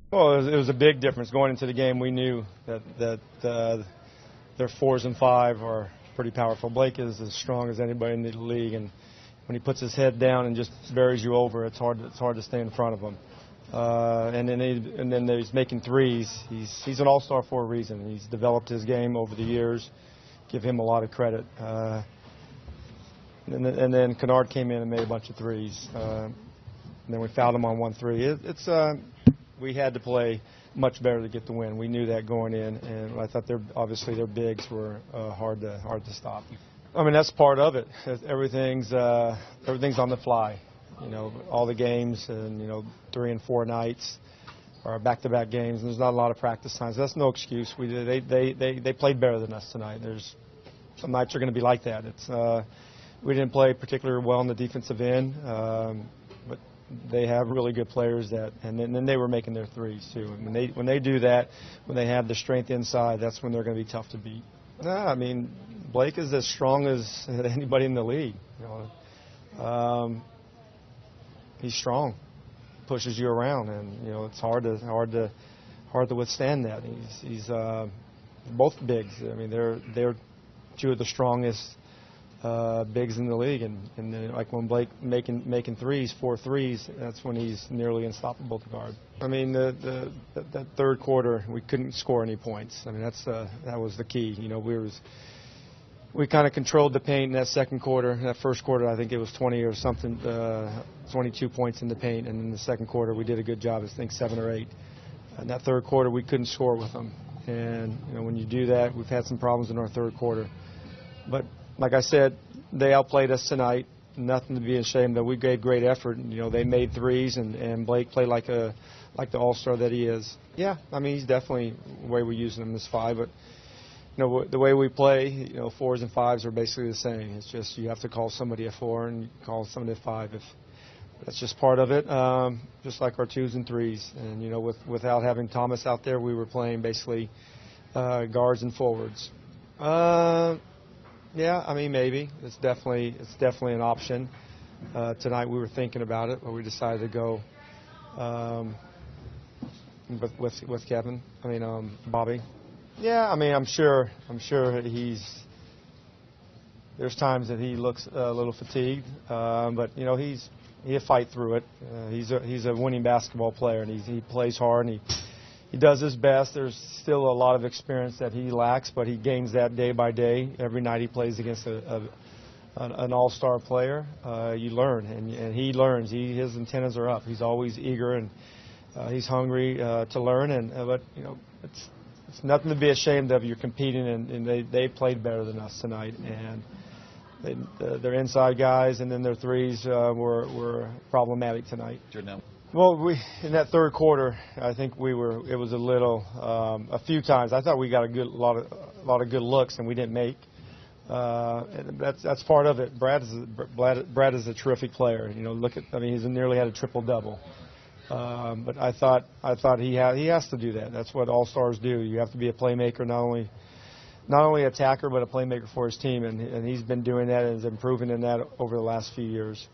Well, it was a big difference going into the game. We knew that their 4s and 5 are pretty powerful. Blake is as strong as anybody in the league, and when he puts his head down and just buries you over, it's hard to stay in front of him. And then he's making threes. He's an all-star for a reason. He's developed his game over the years. Give him a lot of credit. And then Kennard came in and made a bunch of threes. And then we fouled him on 1 3. We had to play much better to get the win. We knew that going in, and I thought obviously their bigs were hard to stop. I mean, that's part of it. Everything's on the fly. You know, all the games and 3 and 4 nights are back-to-back games, and there's not a lot of practice time. So that's no excuse. They played better than us tonight. There's some nights are going to be like that. We didn't play particularly well on the defensive end, but they have really good players and then they were making their threes too. And when they do that, when they have the strength inside, that's when they're going to be tough to beat. I mean, Blake is as strong as anybody in the league. He's strong, pushes you around, and it's hard to withstand that. He's both bigs. I mean, they're 2 of the strongest bigs in the league, and like when Blake making threes, 4 threes, that's when he's nearly unstoppable to guard. I mean, that third quarter we couldn't score any points. I mean, that was the key. We kind of controlled the paint in that second quarter. That first quarter, I think it was 20 or something, 22 points in the paint, and in the second quarter we did a good job. I think 7 or 8. And that third quarter we couldn't score with them, and when you do that, we've had some problems in our third quarter, but. Like I said, they outplayed us tonight. Nothing to be ashamed of. We gave great effort. They made threes, and Blake played like the all-star that he is. Yeah, I mean, he's definitely the way we're using him as 5. But the way we play, 4s and 5s are basically the same. It's just you have to call somebody a 4 and you call somebody a 5. That's just part of it. Just like our 2s and 3s. And without having Thomas out there, we were playing basically guards and forwards. Yeah, I mean, maybe. It's definitely an option. Tonight we were thinking about it, but we decided to go with Kevin. I mean, Bobby. Yeah, I mean, I'm sure there's times that he looks a little fatigued, but he'll fight through it. He's a winning basketball player, and he plays hard, and he does his best. There's still a lot of experience that he lacks, but he gains that day by day. Every night he plays against an all-star player, you learn, and he learns. His antennas are up. He's always eager, and he's hungry to learn. But it's nothing to be ashamed of. You're competing, and they played better than us tonight. And they're inside guys, and then their threes were problematic tonight. Well, in that third quarter, I think it was a little, a few times. I thought we got a lot of good looks, and we didn't make. And that's part of it. Brad is a terrific player. He's nearly had a triple-double. But I thought he has to do that. That's what all-stars do. You have to be a playmaker, not only attacker, but a playmaker for his team, and he's been doing that and is improving in that over the last few years.